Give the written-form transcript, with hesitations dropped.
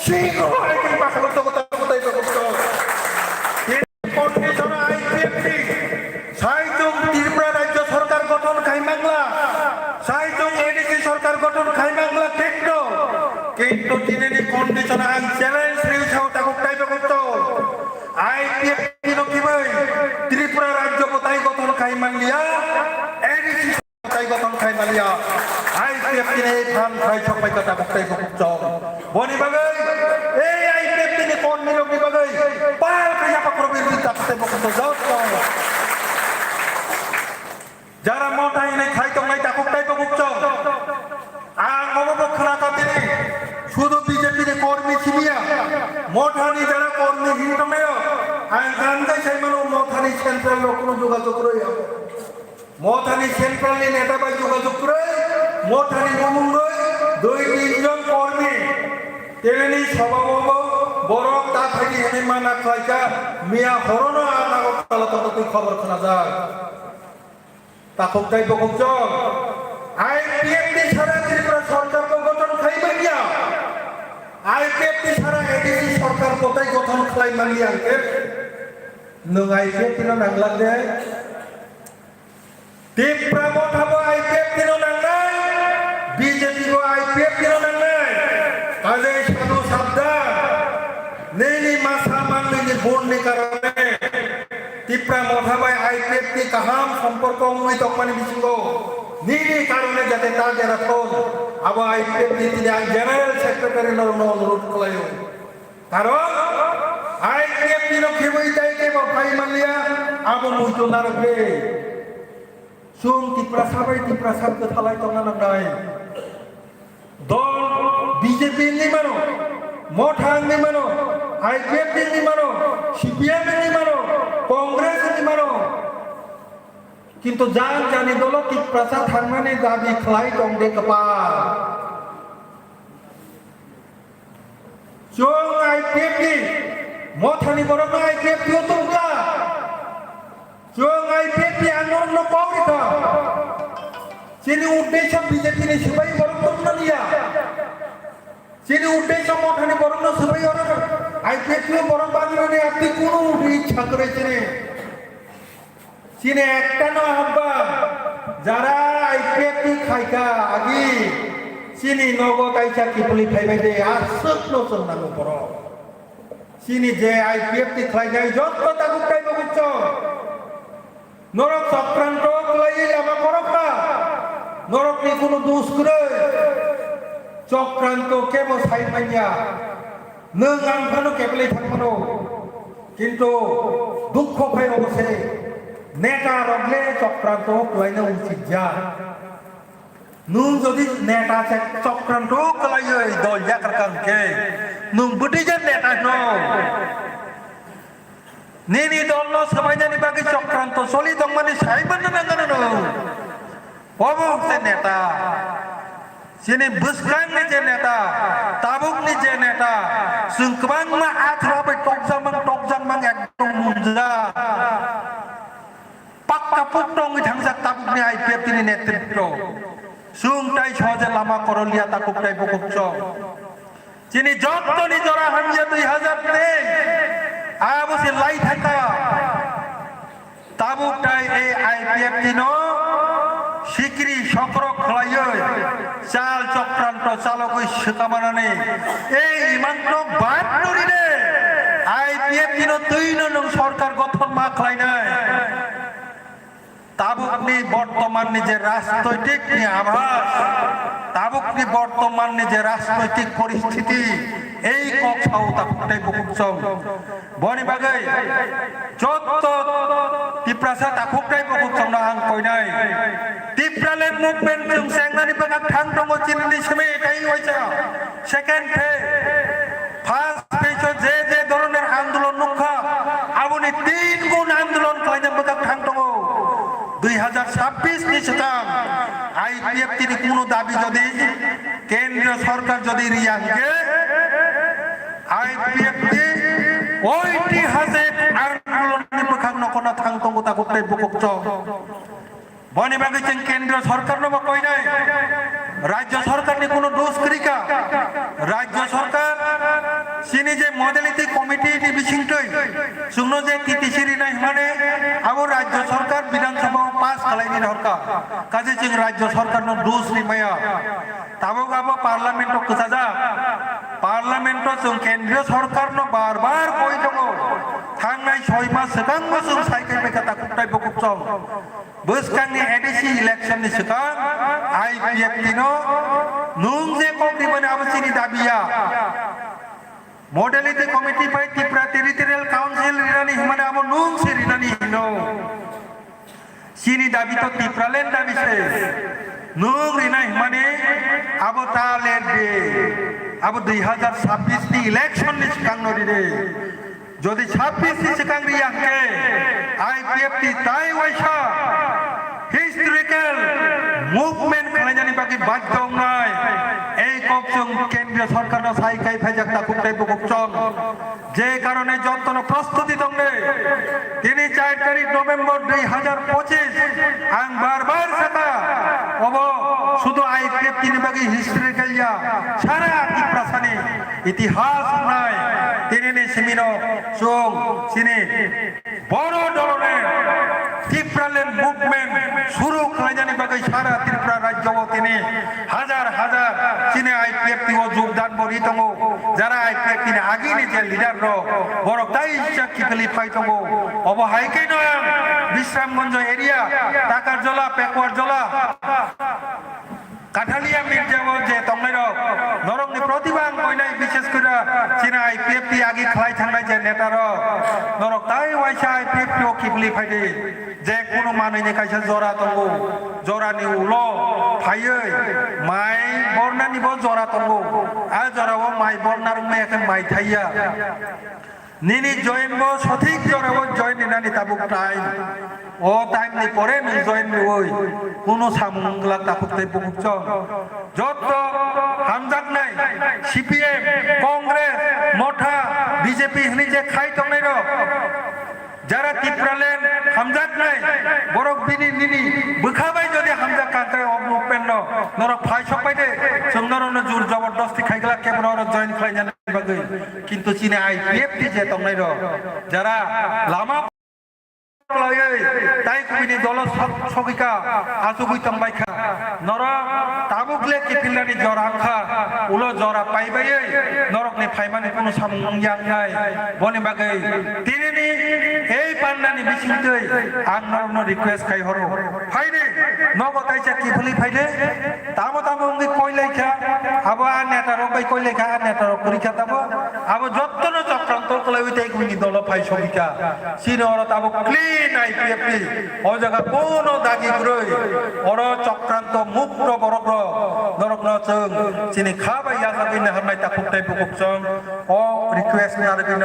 Sino ay kay makaluto-luto ito gusto? Condition IPFT সাইজং ত্রিপুরা রাজ্য সরকার গঠন খাইমাংলা সাইজং এডিসি সরকার গঠন খাইমাংলা টেকনো কিন্তু তিনেনি কন্ডিশন আই চ্যালেঞ্জ রিউসাও তাকক টাইপ করত আইপিএফটি নকিবাই ত্রিপুরা রাজ্য কোথায় গঠন খাইমাংলিয়া এডিসি কোথায় গঠন খাইমালিয়া আইপিএফটি নে ফান খাই সবাই কথা বক্তাই করত বনি বাগাই এই আইপিএফটি নে কোন নিরবি বাগাই পাল কায়া পাকরবি তাতে বকত যাও যারা মোটাই নাই খাইতো নাই তাকক টাইপ করত আর অবপক্ষরা তাতে শুধু বিজেপির কর্মী ছিলিয়া মোটানি যারা কর্মী হিন্দমেয় আর গান্ধী সেই মানুষ মোটানি সেন্ট্রাল কোনো যোগাযোগ রই মোটানি সেন্ট্রাল নেতা বা যোগাযোগ করে মোটানি মমুন রই 2-3 জন কর্মী তেলেনি স্বভাব বড় তা থেকে এনে মানা খাইকা মিয়া হরণ আনাগত তালাতত খবর শোনা যায় তাকক টাইপ করত আইপিএফটি সারা ত্রিপুরা সরকার গঠন খাইবে গিয়া আইপিএফটি সারা এডিসি সরকার কোথায় গঠন খাই মালি আনকে নং আইপিএফটি না নাংলা দে ত্রিপুরা মঠাবো আইপিএফটি না নাংলাই বিজেপি গো আইপিএফটি না নাংলাই কাজে সাধু সাবধান নেনি মাসা মানলিনি বন্যে কারণে ত্রিপুরা মঠাবাই আইপিএফটি কাহাম সম্পর্ক অনুমতি তকমানি বিসঙ্গ নিনি কারণে যাতে তা যারা ফোন আবার আইপিএফটি তিনি জেনারেল সেক্রেটারি অনুরোধ করায় কারণ আইপিএফটি নখিবই তাইকে বাই মালিয়া আবো মুইতো নারবে সুম ত্রিপুরা সাবকে থালাই তংনা নাংনাই দল বিজেপি নিমানো মঠাং নিমানো আইপিএফটি নিমানো সিপিএম নিমানো কংগ্রেস নিমানো কিন্তু যান জানি দল ত্রিপুরা থাंनानै दाबि खालाय दं दे कपा जों आईपीएफटी मथानि बरन आईपीएफटी दंब्ला जों आईपीएफटी आंदोलन पावरिखा जेनि उद्देश्य बीजेपी नि सबाई बरन दंनालिया जेनि उद्देश्य मथानि बरन सबाई बरन आईपीएफटी बरन बागिनानै आपनि कोनो इच्छा करेছেন চিনে একটা না হব্বা যারা আইপিএফটি খাইকা আগি চিনি নগদ আইসা কিপলি খাইবাই দে আর সত্য সন্নাঙ্গ পর চিনি যে আইপিএফটি খাইগাই যত তাকু খাইব বুঝছ নরক চক্রান্ত কলাই লামা করকা নরক নি কোনো দোষ করে চক্রান্ত কেব সাইমাইয়া নং আনফানো কেবলি থাকমানো কিন্তু দুঃখ ভাই অবশ্যই নেতা রগলে চক্রান্ত কলাইনো উচিত যা নুন যদি নেতা চক্রান্ত কলাই দল জাকার কানকে নুন বুটিজের নেতা ন নিনি দল সবাই জানি বাকি চক্রান্ত চলি দং মানে সাইবেন না নাগানো অবশ্যই নেতা sini buskan ni je neta tabuk ni je neta sungkbang ma athra bai tokjang mang ekdom munja pakka pukdong i thangjak tabuk ni IPF tini netritto sungtai soje lama koroliya takuk tai bokukcho sini jotto ni jora hamya 2003 abu si lai thaka tabuk tai ei IPF tino sikri সকর খলায় চাল চক্রান্ত চালকই সুতামানানে এই মাত্র 72 রে IPF দিন 2 নং সরকার গঠন মা খলাই নাই তাবুকনি বর্তমান যে রাজনৈতিক আভাস তাবুকনি বর্তমান যে রাজনৈতিক পরিস্থিতি এই কথাও তাকুটাই বুকুচং বনি বাগাই যত ত্রিপুরা তাকুটাই বুকুচং না আং কইনাই ত্রিপুরালেন মুভমেন্ট जों सेंनानि बागा थां दङ चिननि समे काई হইছা সেকেন্ড ফে ফার্স্ট ফেজ যে যে ধরনের আন্দোলন নুখা আবনি 3 গুণ আন্দোলন কইনা বাगा थां दङ 2026 নি সিতাম আইপিএফ তিনি কোনো দাবি যদি কেন্দ্র সরকার যদি রিয়াংকে আইপিএফ নি ঐতিহাসিক আন্দোলনनि পক্ষাং নকনা থাং দङ তাকুটাই বুকুচং বনি বাগি চেং কেন্দ্র সরকার নব কই নাই রাজ্য সরকার নি কোনো দোষ করিকা রাজ্য সরকার sini je modality committee di bisingtoi sungno je kitisiri na himane abo rajya sarkar bidhan sabha pass kalaini horka kaje jing rajya sarkar no rules ni maya tabo abo parliament o kusaja parliament o jung kendriya sarkar no bar bar koi dongo thangnai 6 mas sekang mo jung saikai beka takutai bokuk chong Buskang ni edisi election ni sekang IPF tino nung je kok di mana apa sini dabiya modality committee pai Tripura territorial council rinani himana amo nung si rinani hino sini dabi to Tripura len dabi se nung rina himane abo ta len de abo 2026 ni election ni sekang no de যদি 26 ni sekang riang ke IPF ti tai waisa historical movement khalajani bagi badjong nai ei kokchong kendriya sarkar no saikai phajak ta kutai bukchong je karone jotono prostuti dongne tini 4 তারিখ November 2025 ang barbar saka obo শুধু IPF tini bagi historical ya sara Tripura ইতিহাস নাই তিনি ni semino sung sini বড় ধরনের Tripuraland movement শুরু khalajani bagai sara Tripura rajyo tini হাজার হাজার sini IPF ti o jogdan bori tongo jara IPF tini agi ni je leader ro boro tai chakki kali pai tongo obo haike no Bishramganj area টাকার জলা পেকুয়ার জলা কাঠালিয়া মির্জাও যে তমনের নরংনি প্রতিবান কইনাই বিশেষ করে চিনা IPF টি আগি খালাই থাংনাই যে নেতার নরক তাই ওয়াইসা IPF টি ও কিবলি ফাইদে যে কোনো মানইনি কাইসা জরা তঙ্গো জরানি উলো ফাইयै মাই বর্ণানি ব জরা তঙ্গো আ জরাও মাই বর্ণার মে এখন মাই Thaiya Nini join bo sothik jora bo join ninani tabuk time o time ni pore ni join ni oi kuno samungla tabuk tai bukuk chong jotto hamjak nai CPM Congress Motha BJP hini je khai tongnai ro jara Tripuraland hamjak nai borok bini nini bukhabai jodi hamjak kantai of movement no norok phai sopai de sungnarono jur jabardasti khaigla kebro join khlai jana bagai কিন্তু চীনে IPF টি যে তংনাই র যারা লামা তাই Kubinyi দল সবিকা আসুবুই তংবাইখা নর তাবুকলে কিপিলানি জরাখা উলো জরা পাইবাই নরকনি ফাইমানি কোনো সামুংয়াং নাই বনি বাগৈ তিনিনি এই পান্নানি বিসিংতৈ আং নরনো রিকোয়েস্ট খাই হরো ফাইদে নগতাইছা কিফুলি ফাইদে তামো তামো উঙ্গি কইলাইখা আবো আ নেতার বাই কইলাইখা আ নেতার পরীক্ষা তাবো আবো যত্তনো চক্রান্ত কলাই উইতাই কুবিনি দল ফাই সবিকা সিনর তাবো ক্লিন IPF টি ও জায়গা কোনো দাগি গুরই অর চক্রান্ত মুক্ত বরগ্র নরগ্ন চং চিনি খাবাই ইয়াজাগিন হারনাই তা কুকটাই বুকুক চং ও রিকোয়েস্ট নি আরগিন